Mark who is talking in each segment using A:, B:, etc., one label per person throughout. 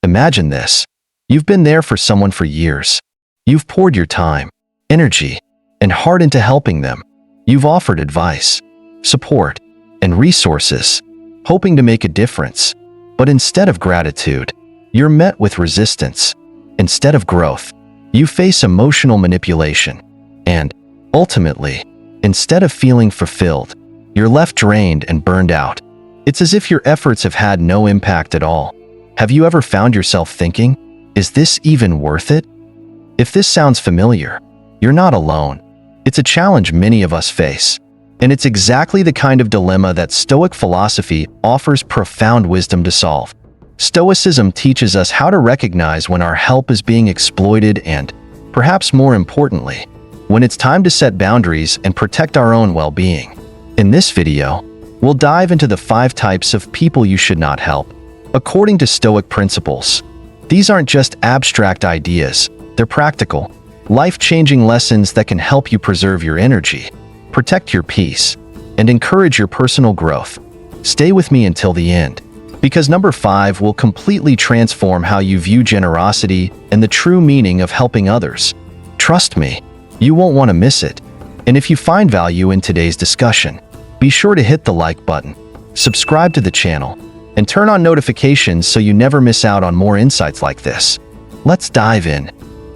A: Imagine this. You've been there for someone for years. You've poured your time, energy, and heart into helping them. You've offered advice, support, and resources, hoping to make a difference. But instead of gratitude, you're met with resistance. Instead of growth, you face emotional manipulation. And, ultimately, instead of feeling fulfilled, you're left drained and burned out. It's as if your efforts have had no impact at all. Have you ever found yourself thinking, is this even worth it? If this sounds familiar, you're not alone. It's a challenge many of us face. And it's exactly the kind of dilemma that Stoic philosophy offers profound wisdom to solve. Stoicism teaches us how to recognize when our help is being exploited and, perhaps more importantly, when it's time to set boundaries and protect our own well-being. In this video, we'll dive into the 5 types of people you should not help, according to Stoic principles. These aren't just abstract ideas, they're practical, life-changing lessons that can help you preserve your energy, protect your peace, and encourage your personal growth. Stay with me until the end, because number 5 will completely transform how you view generosity and the true meaning of helping others. Trust me, you won't want to miss it. And if you find value in today's discussion, be sure to hit the like button, subscribe to the channel, and turn on notifications so you never miss out on more insights like this. Let's dive in.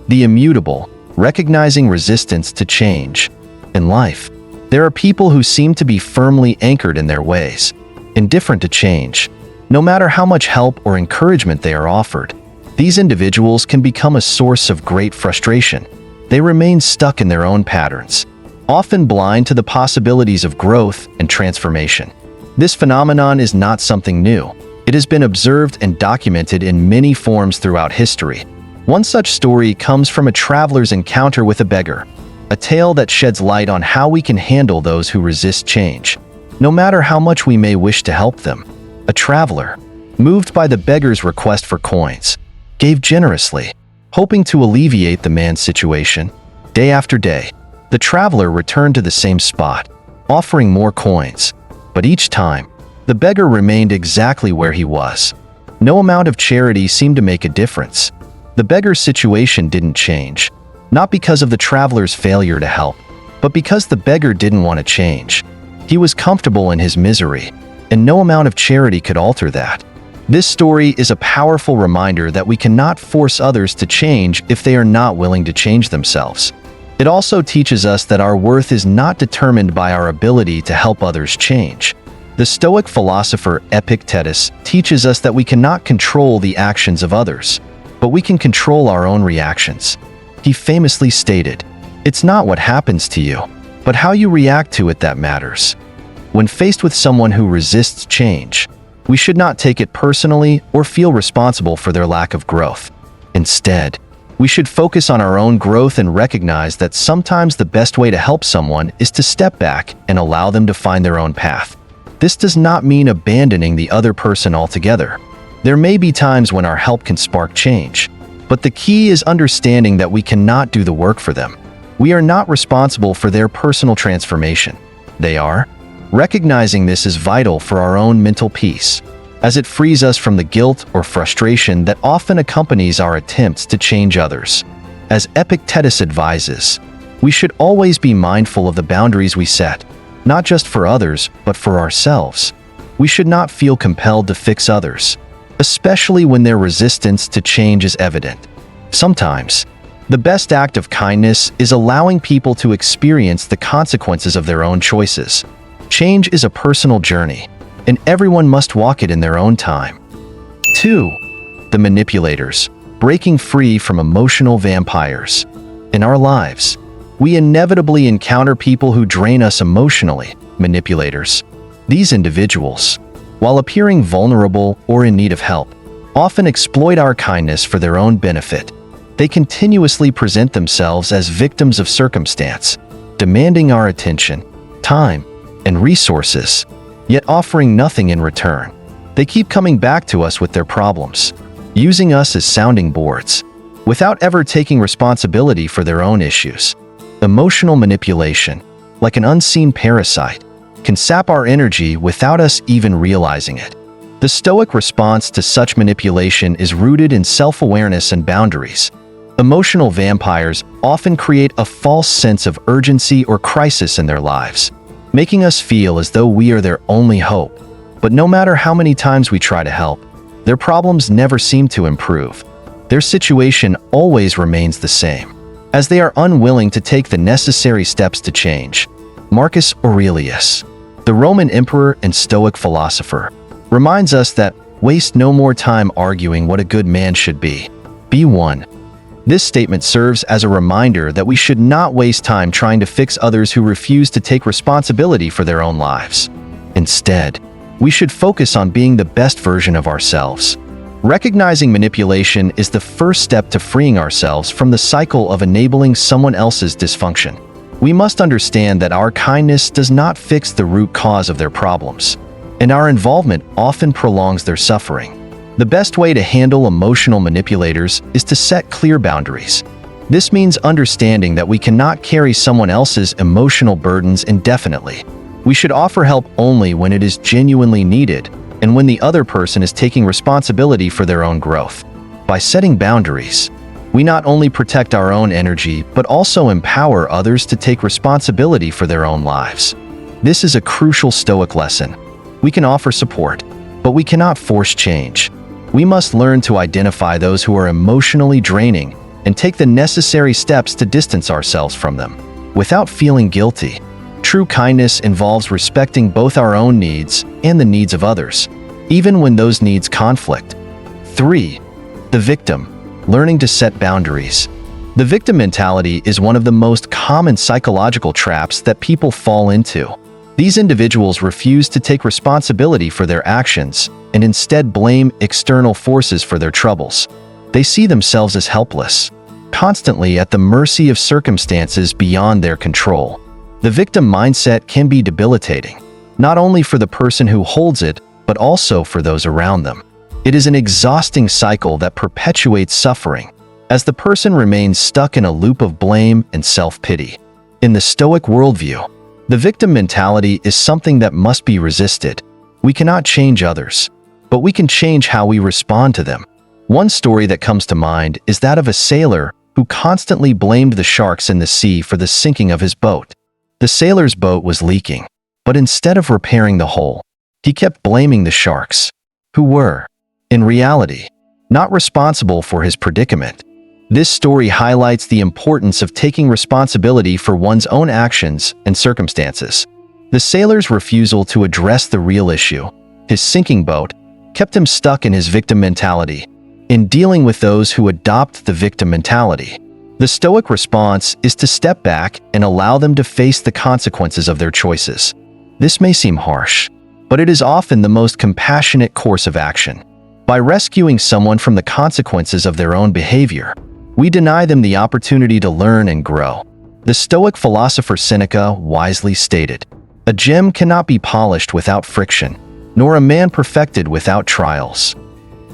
A: The immutable, recognizing resistance to change. In life, there are people who seem to be firmly anchored in their ways, indifferent to change. No matter how much help or encouragement they are offered, these individuals can become a source of great frustration. They remain stuck in their own patterns, often blind to the possibilities of growth and transformation. This phenomenon is not something new. It has been observed and documented in many forms throughout history. One such story comes from a traveler's encounter with a beggar, a tale that sheds light on how we can handle those who resist change, no matter how much we may wish to help them. A traveler, moved by the beggar's request for coins, gave generously, hoping to alleviate the man's situation. Day after day, the traveler returned to the same spot, offering more coins. But each time, the beggar remained exactly where he was. No amount of charity seemed to make a difference. The beggar's situation didn't change, not because of the traveler's failure to help, but because the beggar didn't want to change. He was comfortable in his misery, and no amount of charity could alter that. This story is a powerful reminder that we cannot force others to change if they are not willing to change themselves. It also teaches us that our worth is not determined by our ability to help others change. The Stoic philosopher Epictetus teaches us that we cannot control the actions of others, but we can control our own reactions. He famously stated, "It's not what happens to you, but how you react to it that matters." When faced with someone who resists change, we should not take it personally or feel responsible for their lack of growth. Instead, we should focus on our own growth and recognize that sometimes the best way to help someone is to step back and allow them to find their own path. This does not mean abandoning the other person altogether. There may be times when our help can spark change, but the key is understanding that we cannot do the work for them. We are not responsible for their personal transformation. They are. Recognizing this is vital for our own mental peace, as it frees us from the guilt or frustration that often accompanies our attempts to change others. As Epictetus advises, we should always be mindful of the boundaries we set, not just for others, but for ourselves. We should not feel compelled to fix others, especially when their resistance to change is evident. Sometimes, the best act of kindness is allowing people to experience the consequences of their own choices. Change is a personal journey, and everyone must walk it in their own time. 2. The manipulators, breaking free from emotional vampires. In our lives, we inevitably encounter people who drain us emotionally, manipulators. These individuals, while appearing vulnerable or in need of help, often exploit our kindness for their own benefit. They continuously present themselves as victims of circumstance, demanding our attention, time, and resources, yet offering nothing in return. They keep coming back to us with their problems, using us as sounding boards, without ever taking responsibility for their own issues. Emotional manipulation, like an unseen parasite, can sap our energy without us even realizing it. The Stoic response to such manipulation is rooted in self-awareness and boundaries. Emotional vampires often create a false sense of urgency or crisis in their lives, making us feel as though we are their only hope. But no matter how many times we try to help, their problems never seem to improve. Their situation always remains the same, as they are unwilling to take the necessary steps to change. Marcus Aurelius, the Roman emperor and Stoic philosopher, reminds us that waste no more time arguing what a good man should be. Be one. This statement serves as a reminder that we should not waste time trying to fix others who refuse to take responsibility for their own lives. Instead, we should focus on being the best version of ourselves. Recognizing manipulation is the first step to freeing ourselves from the cycle of enabling someone else's dysfunction. We must understand that our kindness does not fix the root cause of their problems, and our involvement often prolongs their suffering. The best way to handle emotional manipulators is to set clear boundaries. This means understanding that we cannot carry someone else's emotional burdens indefinitely. We should offer help only when it is genuinely needed and when the other person is taking responsibility for their own growth. By setting boundaries, we not only protect our own energy but also empower others to take responsibility for their own lives. This is a crucial Stoic lesson. We can offer support, but we cannot force change. We must learn to identify those who are emotionally draining and take the necessary steps to distance ourselves from them, without feeling guilty. True kindness involves respecting both our own needs and the needs of others, even when those needs conflict. 3. The victim, learning to set boundaries. The victim mentality is one of the most common psychological traps that people fall into. These individuals refuse to take responsibility for their actions and instead blame external forces for their troubles. They see themselves as helpless, constantly at the mercy of circumstances beyond their control. The victim mindset can be debilitating, not only for the person who holds it, but also for those around them. It is an exhausting cycle that perpetuates suffering, as the person remains stuck in a loop of blame and self-pity. In the Stoic worldview, the victim mentality is something that must be resisted. We cannot change others, but we can change how we respond to them. One story that comes to mind is that of a sailor who constantly blamed the sharks in the sea for the sinking of his boat. The sailor's boat was leaking, but instead of repairing the hole, he kept blaming the sharks, who were, in reality, not responsible for his predicament. This story highlights the importance of taking responsibility for one's own actions and circumstances. The sailor's refusal to address the real issue, his sinking boat, kept him stuck in his victim mentality. In dealing with those who adopt the victim mentality, the Stoic response is to step back and allow them to face the consequences of their choices. This may seem harsh, but it is often the most compassionate course of action. By rescuing someone from the consequences of their own behavior, we deny them the opportunity to learn and grow. The Stoic philosopher Seneca wisely stated, "A gem cannot be polished without friction, nor a man perfected without trials."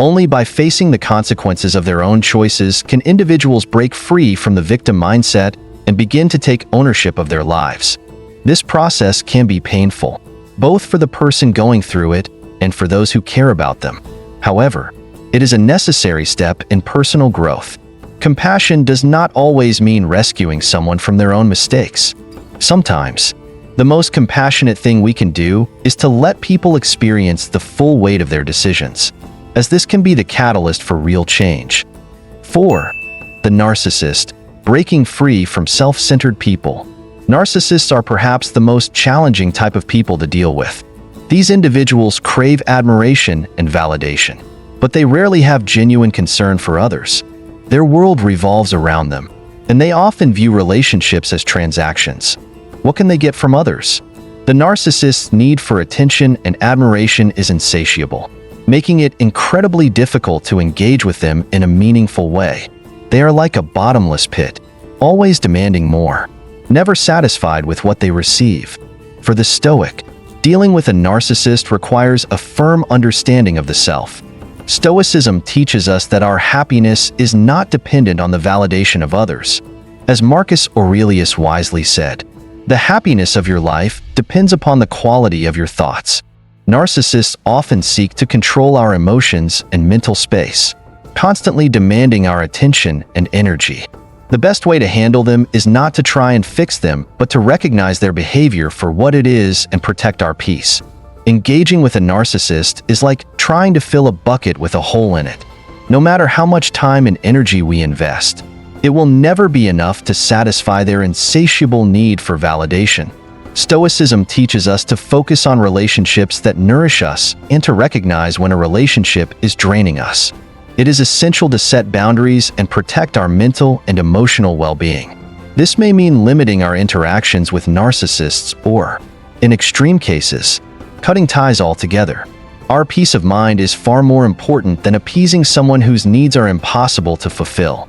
A: Only by facing the consequences of their own choices can individuals break free from the victim mindset and begin to take ownership of their lives. This process can be painful, both for the person going through it and for those who care about them. However, it is a necessary step in personal growth. Compassion does not always mean rescuing someone from their own mistakes. Sometimes, the most compassionate thing we can do is to let people experience the full weight of their decisions, as this can be the catalyst for real change. 4. The narcissist, breaking free from self-centered people. Narcissists are perhaps the most challenging type of people to deal with. These individuals crave admiration and validation, but they rarely have genuine concern for others. Their world revolves around them, and they often view relationships as transactions. What can they get from others? The narcissist's need for attention and admiration is insatiable, making it incredibly difficult to engage with them in a meaningful way. They are like a bottomless pit, always demanding more, never satisfied with what they receive. For the Stoic, dealing with a narcissist requires a firm understanding of the self. Stoicism teaches us that our happiness is not dependent on the validation of others. As Marcus Aurelius wisely said, "The happiness of your life depends upon the quality of your thoughts." Narcissists often seek to control our emotions and mental space, constantly demanding our attention and energy. The best way to handle them is not to try and fix them, but to recognize their behavior for what it is and protect our peace. Engaging with a narcissist is like trying to fill a bucket with a hole in it. No matter how much time and energy we invest, it will never be enough to satisfy their insatiable need for validation. Stoicism teaches us to focus on relationships that nourish us and to recognize when a relationship is draining us. It is essential to set boundaries and protect our mental and emotional well-being. This may mean limiting our interactions with narcissists or, in extreme cases, cutting ties altogether. Our peace of mind is far more important than appeasing someone whose needs are impossible to fulfill.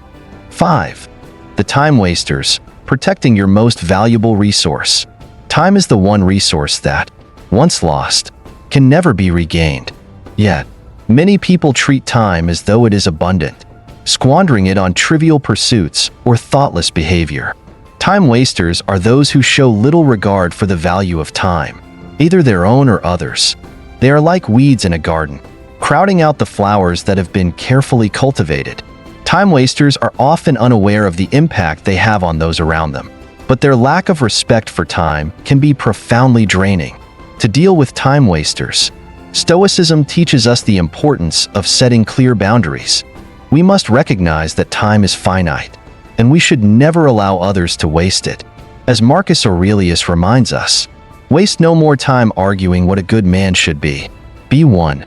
A: 5. The time wasters, protecting your most valuable resource. Time is the one resource that, once lost, can never be regained. Yet, many people treat time as though it is abundant, squandering it on trivial pursuits or thoughtless behavior. Time wasters are those who show little regard for the value of time, either their own or others. They are like weeds in a garden, crowding out the flowers that have been carefully cultivated. Time wasters are often unaware of the impact they have on those around them, but their lack of respect for time can be profoundly draining. To deal with time wasters, Stoicism teaches us the importance of setting clear boundaries. We must recognize that time is finite, and we should never allow others to waste it. As Marcus Aurelius reminds us, waste no more time arguing what a good man should be. Be one.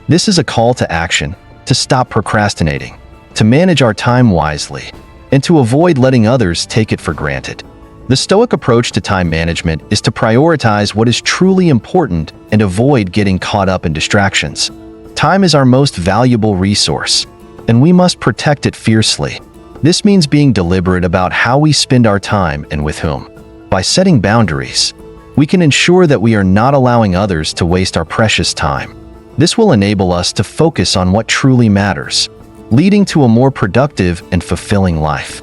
A: This is a call to action, to stop procrastinating, to manage our time wisely, and to avoid letting others take it for granted. The Stoic approach to time management is to prioritize what is truly important and avoid getting caught up in distractions. Time is our most valuable resource, and we must protect it fiercely. This means being deliberate about how we spend our time and with whom. By setting boundaries, we can ensure that we are not allowing others to waste our precious time. This will enable us to focus on what truly matters, leading to a more productive and fulfilling life.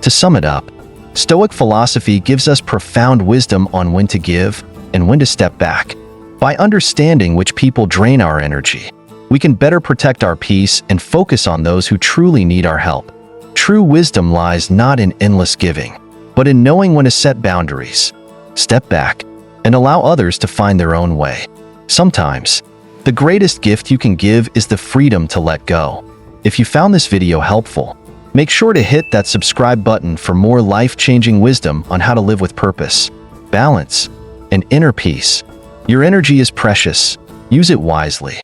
A: To sum it up, Stoic philosophy gives us profound wisdom on when to give and when to step back. By understanding which people drain our energy, we can better protect our peace and focus on those who truly need our help. True wisdom lies not in endless giving, but in knowing when to set boundaries, step back, and allow others to find their own way. Sometimes, the greatest gift you can give is the freedom to let go. If you found this video helpful, make sure to hit that subscribe button for more life-changing wisdom on how to live with purpose, balance, and inner peace. Your energy is precious. Use it wisely.